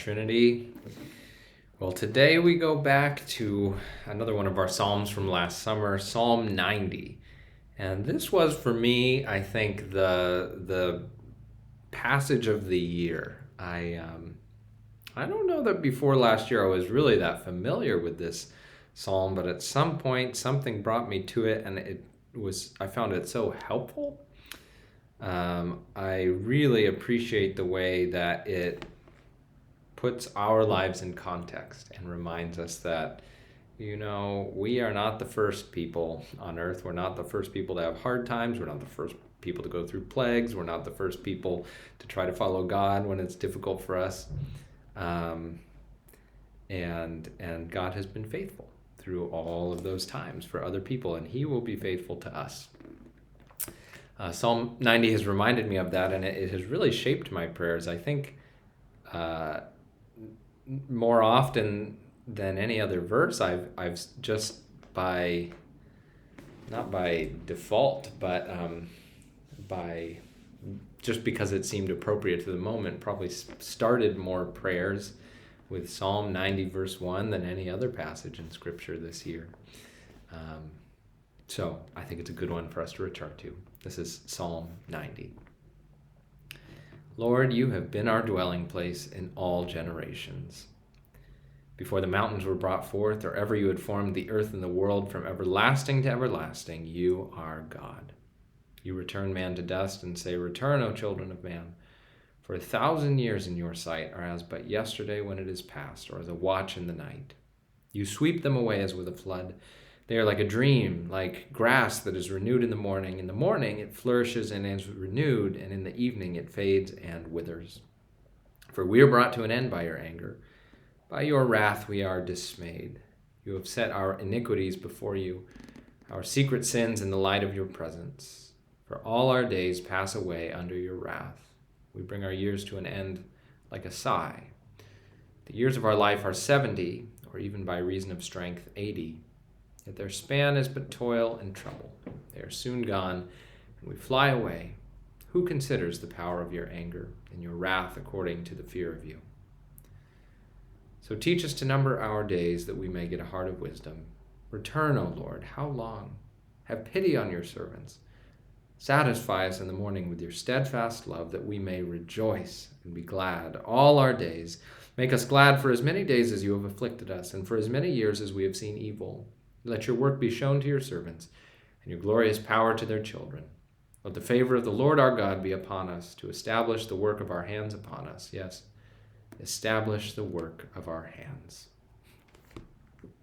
Trinity. Well, today we go back to another one of our Psalms from last summer, Psalm 90. And this was, for me, I think, the passage of the year. I don't know that before last year I was really that familiar with this psalm, but at some point something brought me to it, and I found it so helpful. I really appreciate the way that it puts our lives in context and reminds us that, we are not the first people on earth. We're not the first people to have hard times. We're not the first people to go through plagues. We're not the first people to try to follow God when it's difficult for us. And God has been faithful through all of those times for other people, and He will be faithful to us. Psalm 90 has reminded me of that, and it has really shaped my prayers. I think more often than any other verse, I've just not by default, but by just because it seemed appropriate to the moment, probably started more prayers with Psalm 90 verse 1 than any other passage in Scripture this year. So I think it's a good one for us to return to. This is Psalm 90. Lord, you have been our dwelling place in all generations. Before the mountains were brought forth, or ever you had formed the earth and the world, from everlasting to everlasting, you are God. You return man to dust and say, "Return, O children of man. For 1,000 years in your sight are as but yesterday when it is past, or as a watch in the night. You sweep them away as with a flood. They are like a dream, like grass that is renewed in the morning. In the morning it flourishes and is renewed, and in the evening it fades and withers. For we are brought to an end by your anger. By your wrath we are dismayed. You have set our iniquities before you, our secret sins in the light of your presence. For all our days pass away under your wrath. We bring our years to an end like a sigh. The years of our life are 70, or even by reason of strength 80. Yet their span is but toil and trouble. They are soon gone, and we fly away. Who considers the power of your anger and your wrath according to the fear of you? So teach us to number our days that we may get a heart of wisdom. Return, O Lord, how long? Have pity on your servants. Satisfy us in the morning with your steadfast love, that we may rejoice and be glad all our days. Make us glad for as many days as you have afflicted us, and for as many years as we have seen evil. Let your work be shown to your servants, and your glorious power to their children. Let the favor of the Lord our God be upon us, to establish the work of our hands upon us. Yes, establish the work of our hands.